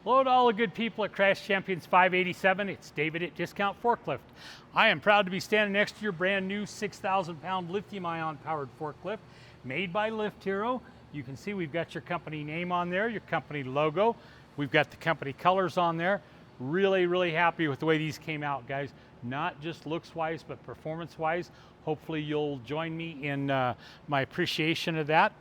Hello to all the good people at Crash Champions 587. It's David at Discount Forklift. I am proud to be standing next to your brand new 6,000 pound lithium ion powered forklift made by Lift Hero. You can see we've got your company name on there, your company logo. We've got the company colors on there. Really happy with the way these came out, guys. Not just looks wise, but performance wise. Hopefully you'll join me in my appreciation of that.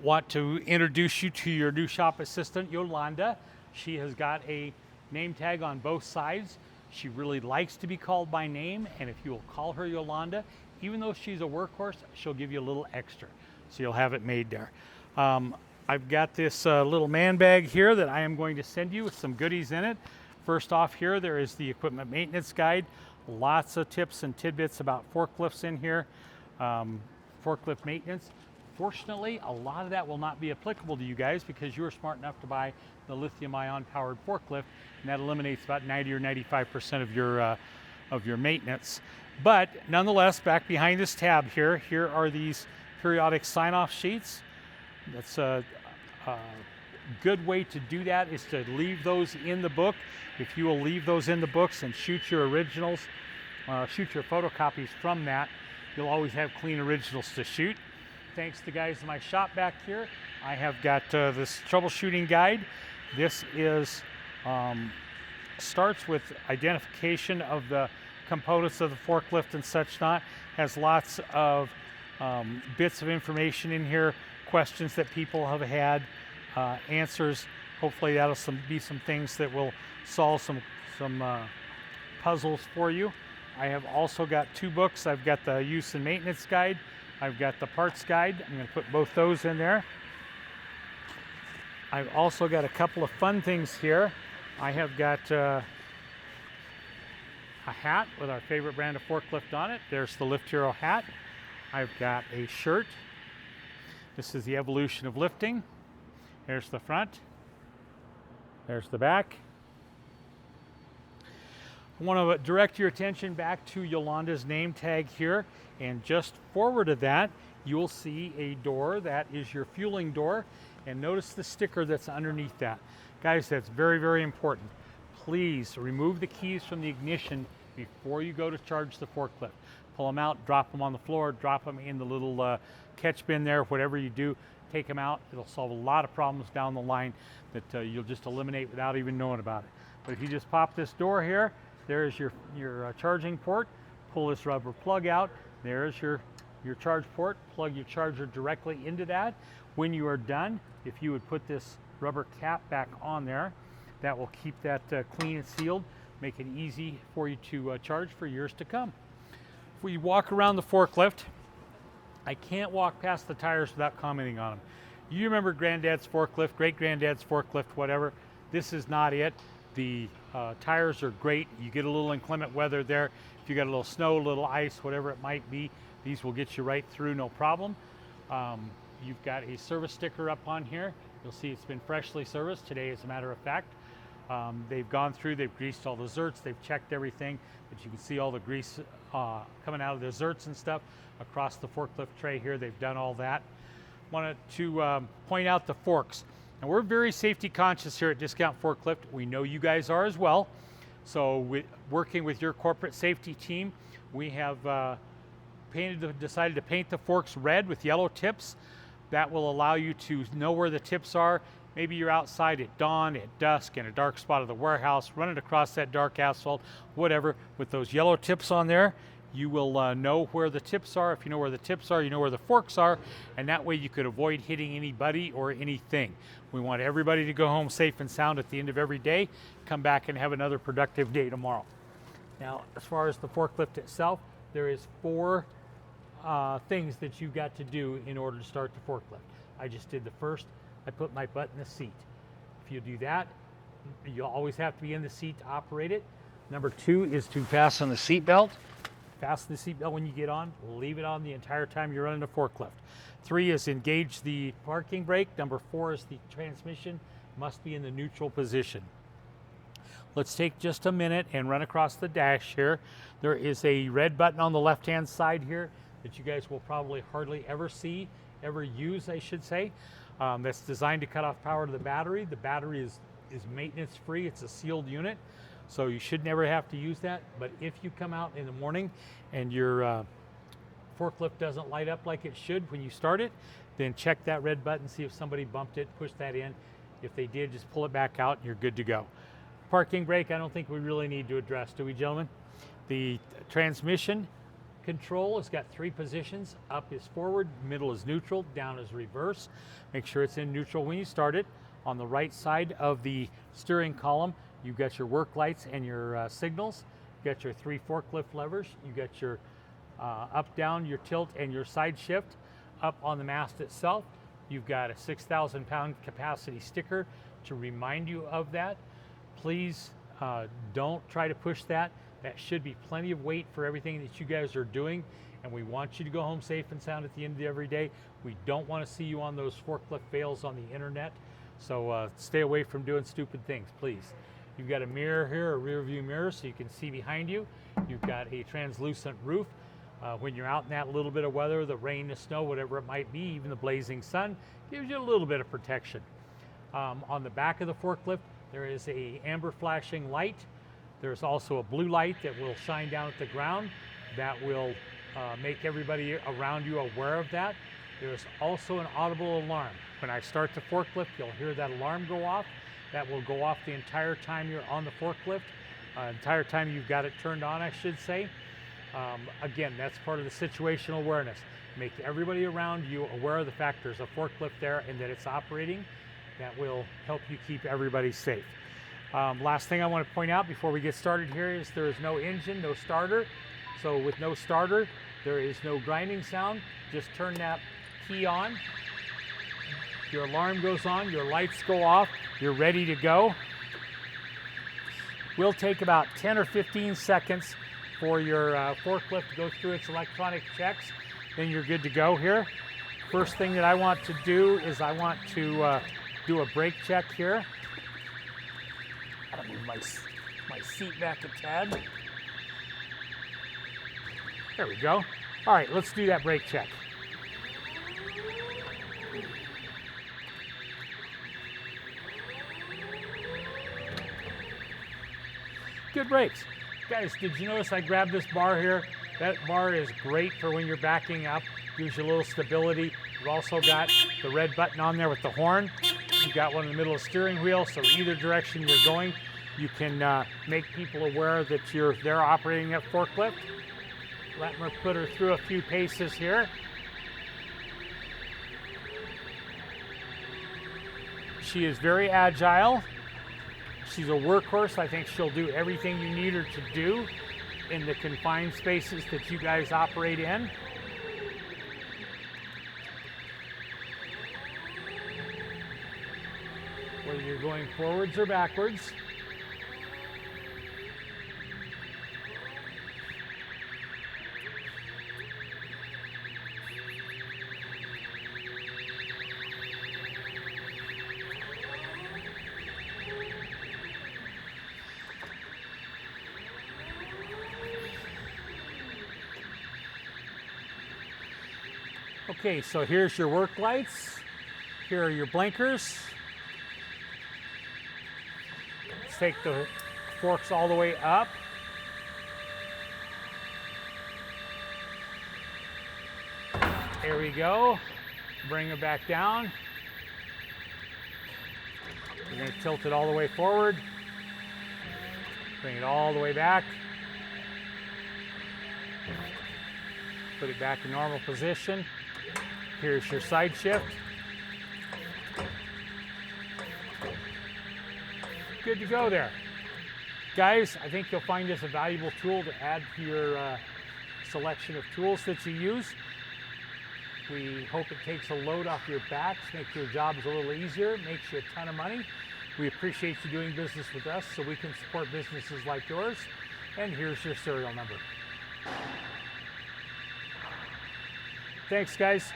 Want to introduce you to your new shop assistant, Yolanda. She has got a name tag on both sides. She really likes to be called by name, and if you will call her Yolanda, even though she's a workhorse, she'll give you a little extra. So you'll have it made there. I've got this little man bag here that I am going to send you with some goodies in it. First off here, there is the equipment maintenance guide. Lots of tips and tidbits about forklifts in here, forklift maintenance. Fortunately, a lot of that will not be applicable to you guys because you're smart enough to buy the lithium ion powered forklift, and that eliminates about 90 or 95% of your maintenance. But nonetheless, back behind this tab here are these periodic sign-off sheets. That's a good way to do that is to leave those in the book. If you will leave those in the books and shoot your originals, shoot your photocopies from that, you'll always have clean originals to shoot. Thanks to the guys in my shop back here, I have got this troubleshooting guide. This is starts with identification of the components of the forklift and such not. Has lots of bits of information in here, questions that people have had, answers. Hopefully that'll be some things that will solve some puzzles for you. I have also got two books. I've got the use and maintenance guide. I've got the parts guide. I'm going to put both those in there. I've also got a couple of fun things here. I have got a hat with our favorite brand of forklift on it. There's the Lift Hero hat. I've got a shirt. This is the evolution of lifting. There's the front. There's the back. I want to direct your attention back to Yolanda's name tag here, and just forward of that you will see a door that is your fueling door, and notice the sticker that's underneath that. Guys, that's very important. Please remove the keys from the ignition before you go to charge the forklift. Pull them out, drop them on the floor, drop them in the little catch bin there. Whatever you do, take them out. It'll solve a lot of problems down the line that you'll just eliminate without even knowing about it. But if you just pop this door here, there's your charging port. Pull this rubber plug out. There's your charge port. Plug your charger directly into that. When you are done, if you would put this rubber cap back on there, that will keep that clean and sealed, make it easy for you to charge for years to come. If we walk around the forklift, I can't walk past the tires without commenting on them. You remember Granddad's forklift, great-granddad's forklift, whatever. This is not it. The tires are great. You get a little inclement weather there. If you got a little snow, a little ice, whatever it might be, these will get you right through, no problem. You've got a service sticker up on here. You'll see it's been freshly serviced today, as a matter of fact. They've gone through, they've greased all the zerts, they've checked everything, but you can see all the grease coming out of the zerts and stuff across the forklift tray here. They've done all that. Wanted to point out the forks. And we're very safety conscious here at Discount Forklift. We know you guys are as well. So working with your corporate safety team, we have decided to paint the forks red with yellow tips. That will allow you to know where the tips are. Maybe you're outside at dawn, at dusk, in a dark spot of the warehouse, running across that dark asphalt, whatever. With those yellow tips on there, you will know where the tips are. If you know where the tips are, you know where the forks are, and that way you could avoid hitting anybody or anything. We want everybody to go home safe and sound at the end of every day, come back and have another productive day tomorrow. Now, as far as the forklift itself, there is 4 things that you've got to do in order to start the forklift. I just did the first. I put my butt in the seat. If you do that, you'll always have to be in the seat to operate it. Number 2 is to fasten the seat belt. Fasten the seatbelt when you get on, leave it on the entire time you're running the forklift. 3 is engage the parking brake. Number 4 is the transmission must be in the neutral position. Let's take just a minute and run across the dash here. There is a red button on the left-hand side here that you guys will probably hardly ever use, I should say. that's designed to cut off power to the battery. The battery is maintenance free. It's a sealed unit, so you should never have to use that. But if you come out in the morning and your forklift doesn't light up like it should when you start it, then check that red button, see if somebody bumped it, push that in. If they did, just pull it back out and you're good to go. Parking brake, I don't think we really need to address, do we, gentlemen? The transmission control has got 3 positions. Up is forward, middle is neutral, down is reverse. Make sure it's in neutral when you start it. On the right side of the steering column, you've got your work lights and your signals. You've got your 3 forklift levers. You've got your up, down, your tilt, and your side shift. Up on the mast itself, you've got a 6,000 pound capacity sticker to remind you of that. Please don't try to push that. That should be plenty of weight for everything that you guys are doing, and we want you to go home safe and sound at the end of every day. We don't want to see you on those forklift fails on the internet, so stay away from doing stupid things, please. You've got a mirror here, a rear view mirror, so you can see behind you. You've got a translucent roof. When you're out in that little bit of weather, the rain, the snow, whatever it might be, even the blazing sun, gives you a little bit of protection. On the back of the forklift, there is a amber flashing light. There's also a blue light that will shine down at the ground that will make everybody around you aware of that. There's also an audible alarm. When I start the forklift, you'll hear that alarm go off. That will go off the entire time you're on the forklift, entire time you've got it turned on, I should say. Again, that's part of the situational awareness. Make everybody around you aware of the fact there's a forklift there and that it's operating. That will help you keep everybody safe. Last thing I want to point out before we get started here is there is no engine, no starter. So with no starter, there is no grinding sound. Just turn that key on. Your alarm goes on, your lights go off, you're ready to go. Will take about 10 or 15 seconds for your forklift to go through its electronic checks. Then you're good to go here. First thing that I want to do is I want to do a brake check here. I'll move my seat back a tad. There we go. All right, let's do that brake check. Good brakes. Guys, did you notice I grabbed this bar here? That bar is great for when you're backing up. Gives you a little stability. You've also got the red button on there with the horn. You've got one in the middle of the steering wheel, so either direction you're going, you can make people aware that they're operating that forklift. Let me put her through a few paces here. She is very agile. She's a workhorse. I think she'll do everything you need her to do in the confined spaces that you guys operate in. Whether you're going forwards or backwards. Okay, so here's your work lights. Here are your blinkers. Let's take the forks all the way up. There we go. Bring it back down. We're going to tilt it all the way forward. Bring it all the way back. Put it back in normal position. Here's your side shift. Good to go there. Guys, I think you'll find this a valuable tool to add to your selection of tools that you use. We hope it takes a load off your backs, makes your jobs a little easier, makes you a ton of money. We appreciate you doing business with us so we can support businesses like yours. And here's your serial number. Thanks, guys.